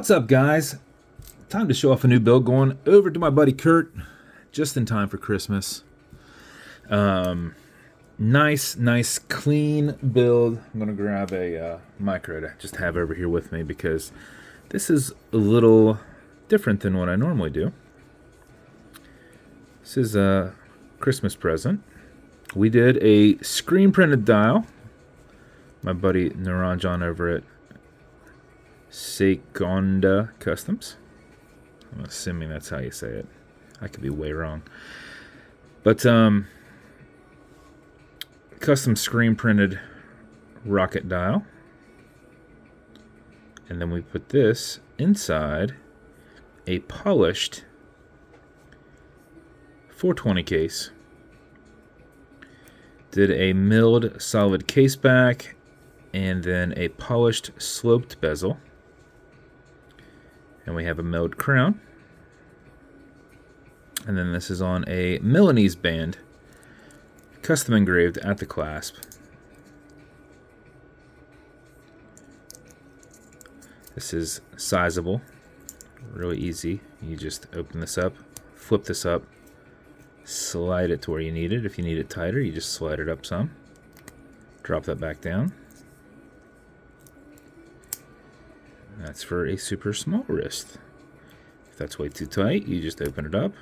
What's up, guys? Time to show off a new build. Going over to my buddy Kurt, just in time for Christmas. Nice, clean build. I'm gonna grab a micro to just have over here with me because this is a little different than what I normally do. This is a Christmas present. We did a screen printed dial. My buddy Naranjan over at Seconda Customs. I'm assuming that's how you say it. I could be way wrong. But custom screen printed rocket dial. And then we put this inside a polished 420 case. Did a milled solid case back and then a polished sloped bezel. And we have a milled crown. And then this is on a Milanese band, custom engraved at the clasp. This is sizable, really easy. You just open this up, flip this up, slide it to where you need it. If you need it tighter, you just slide it up some. Drop that back down. That's for a super small wrist. If that's way too tight, you just open it up,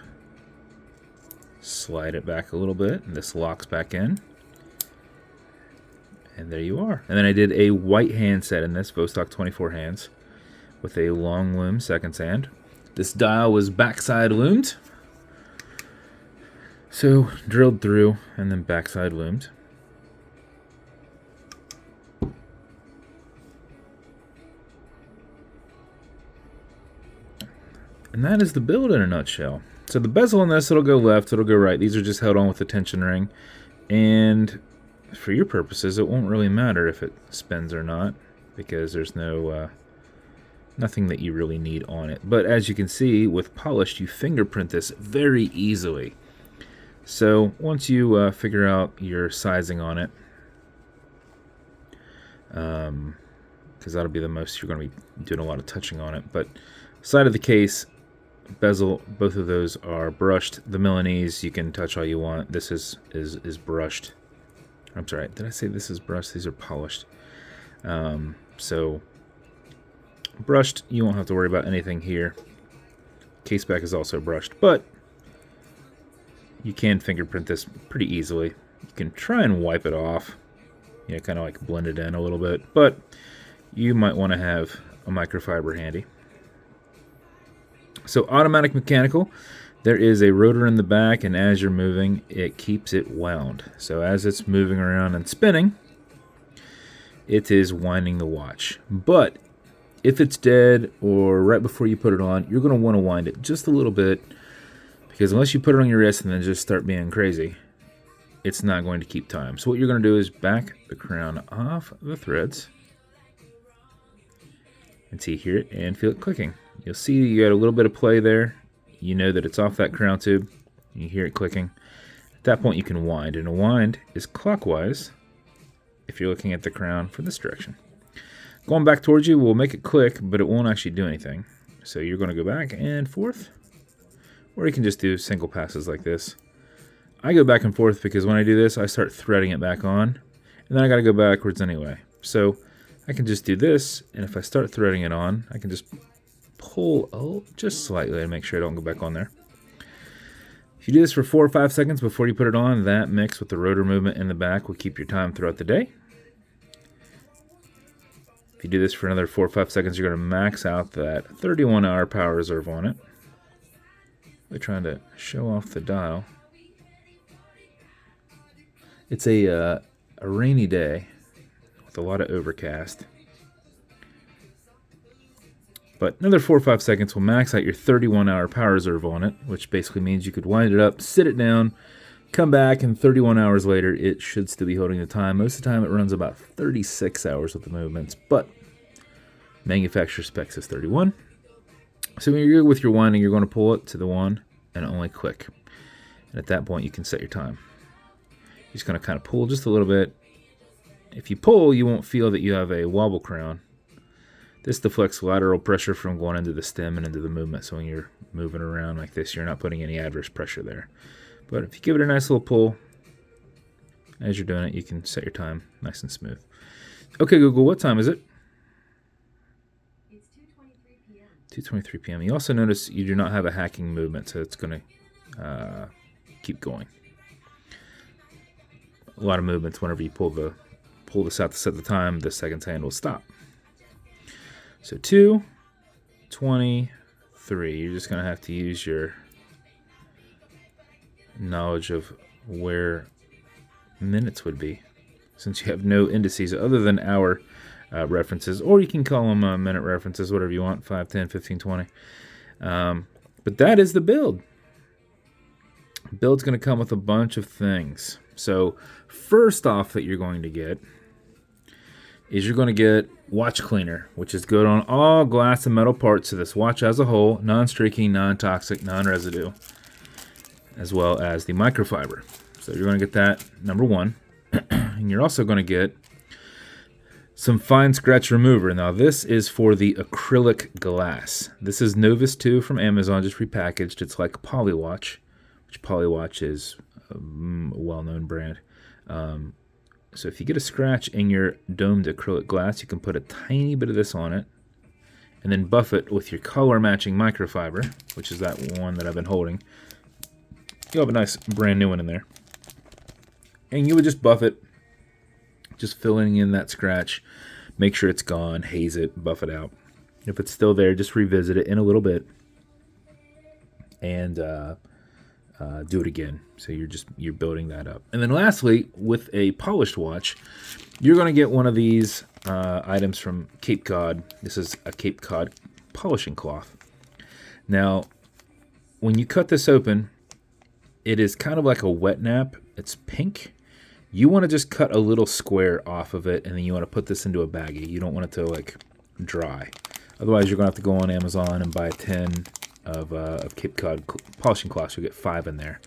slide it back a little bit, and this locks back in. And there you are. And then I did a white hand set in this, Vostok 24 hands, with a long loom second sand. This dial was backside loomed. So drilled through and then backside loomed. And that is the build in a nutshell. So the bezel on this, it'll go left, it'll go right. These are just held on with a tension ring. And for your purposes, it won't really matter if it spins or not, because there's no nothing that you really need on it. But as you can see, with polished, you fingerprint this very easily. So once you figure out your sizing on it, because that'll be the most you're going to be doing a lot of touching on it. But side of the case, bezel, both of those are brushed. The Milanese, you can touch all you want. This is brushed. I'm sorry, did I say this is brushed? These are polished. So brushed, you won't have to worry about anything here. Caseback is also brushed, but you can fingerprint this pretty easily. You can try and wipe it off, you know, kind of like blend it in a little bit, but you might want to have a microfiber handy. So automatic mechanical, there is a rotor in the back, and as you're moving, it keeps it wound. So as it's moving around and spinning, it is winding the watch. But if it's dead or right before you put it on, you're going to want to wind it just a little bit, because unless you put it on your wrist and then just start being crazy, it's not going to keep time. So what you're going to do is back the crown off the threads until you hear it and feel it clicking. You'll see you got a little bit of play there. You know that it's off that crown tube. You hear it clicking. At that point you can wind, and a wind is clockwise if you're looking at the crown for this direction. Going back towards you will make it click, but it won't actually do anything. So you're going to go back and forth, or you can just do single passes like this. I go back and forth because when I do this, I start threading it back on, and then I got to go backwards anyway. So I can just do this, and if I start threading it on, I can just pull just slightly to make sure I don't go back on there. If you do this for 4 or 5 seconds before you put it on, that mixed with the rotor movement in the back will keep your time throughout the day. If you do this for another 4 or 5 seconds, you're going to max out that 31-hour power reserve on it. We're trying to show off the dial. It's a rainy day with a lot of overcast. But another 4 or 5 seconds will max out your 31-hour power reserve on it, which basically means you could wind it up, sit it down, come back, and 31 hours later, it should still be holding the time. Most of the time, it runs about 36 hours with the movements, but manufacturer specs is 31. So when you're with your winding, you're going to pull it to the 1 and only click. And at that point, you can set your time. You're just going to kind of pull just a little bit. If you pull, you won't feel that you have a wobble crown. This deflects lateral pressure from going into the stem and into the movement, so when you're moving around like this, you're not putting any adverse pressure there. But if you give it a nice little pull, as you're doing it, you can set your time nice and smooth. Okay, Google, what time is it? It's 2:23 p.m. 2:23 p.m. You also notice you do not have a hacking movement, so it's going to keep going. A lot of movements whenever you pull this out to set the time, the seconds hand will stop. So 2:23. You're just going to have to use your knowledge of where minutes would be, since you have no indices other than hour references, or you can call them minute references, whatever you want, 5, 10, 15, 20. But that is the build. Build's going to come with a bunch of things. So first off that you're going to get is you're going to get watch cleaner, which is good on all glass and metal parts of this watch as a whole, non-streaking, non-toxic, non-residue, as well as the microfiber. So you're going to get that, number one. And you're also going to get some fine scratch remover. Now this is for the acrylic glass. This is Novus 2 from Amazon, just repackaged. It's like Polywatch, which Polywatch is a well-known brand. So if you get a scratch in your domed acrylic glass, you can put a tiny bit of this on it and then buff it with your color matching microfiber, which is that one that I've been holding. You'll have a nice brand new one in there. And you would just buff it, just filling in that scratch. Make sure it's gone, haze it, buff it out. If it's still there, just revisit it in a little bit and do it again. So you're building that up. And then lastly, with a polished watch, you're going to get one of these items from Cape Cod. This is a Cape Cod polishing cloth. Now, when you cut this open, it is kind of like a wet nap. It's pink. You want to just cut a little square off of it, and then you want to put this into a baggie. You don't want it to like dry. Otherwise, you're going to have to go on Amazon and buy a tin of Cape Cod polishing cloths. You'll get 5 in there.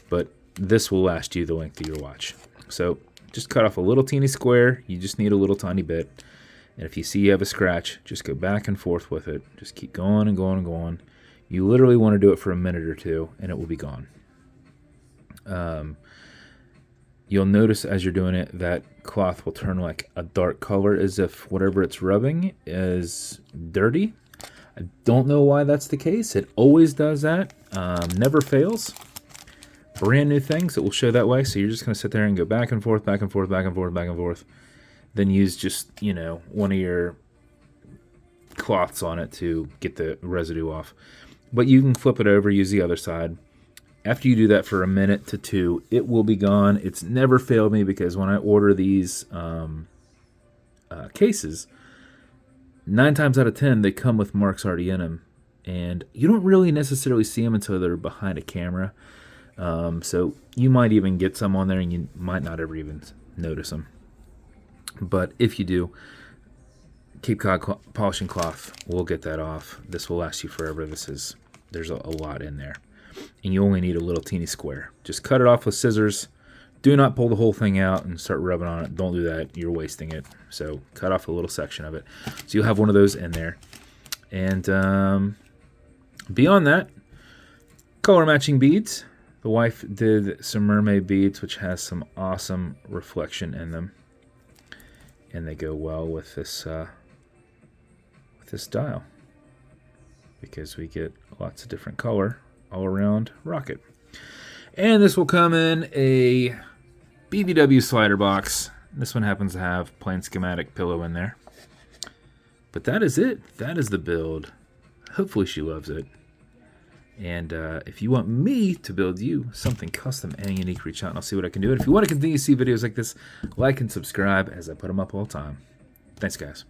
But this will last you the length of your watch. So just cut off a little teeny square. You just need a little tiny bit. And if you see you have a scratch, just go back and forth with it. Just keep going and going and going. You literally want to do it for a minute or two, and it will be gone. You'll notice as you're doing it that cloth will turn like a dark color as if whatever it's rubbing is dirty. I don't know why that's the case. It always does that. Never fails. Brand new things that will show that way. So you're just going to sit there and go back and forth, back and forth, back and forth, back and forth. Then use just, one of your cloths on it to get the residue off. But you can flip it over, use the other side. After you do that for a minute to 2, it will be gone. It's never failed me because when I order these cases, 9 times out of 10, they come with marks already in them. And you don't really necessarily see them until they're behind a camera. So you might even get some on there and you might not ever even notice them. But if you do, Cape Cod polishing cloth will get that off. This will last you forever. There's a lot in there. And you only need a little teeny square. Just cut it off with scissors. Do not pull the whole thing out and start rubbing on it. Don't do that. You're wasting it. So cut off a little section of it. So you'll have one of those in there. And beyond that, color matching beads. The wife did some mermaid beads, which has some awesome reflection in them. And they go well with this dial. Because we get lots of different color all around rocket. And this will come in a BBW slider box. This one happens to have plain schematic pillow in there. But that is it. That is the build. Hopefully she loves it. And if you want me to build you something custom and unique, reach out and I'll see what I can do. And if you want to continue to see videos like this, like and subscribe as I put them up all the time. Thanks, guys.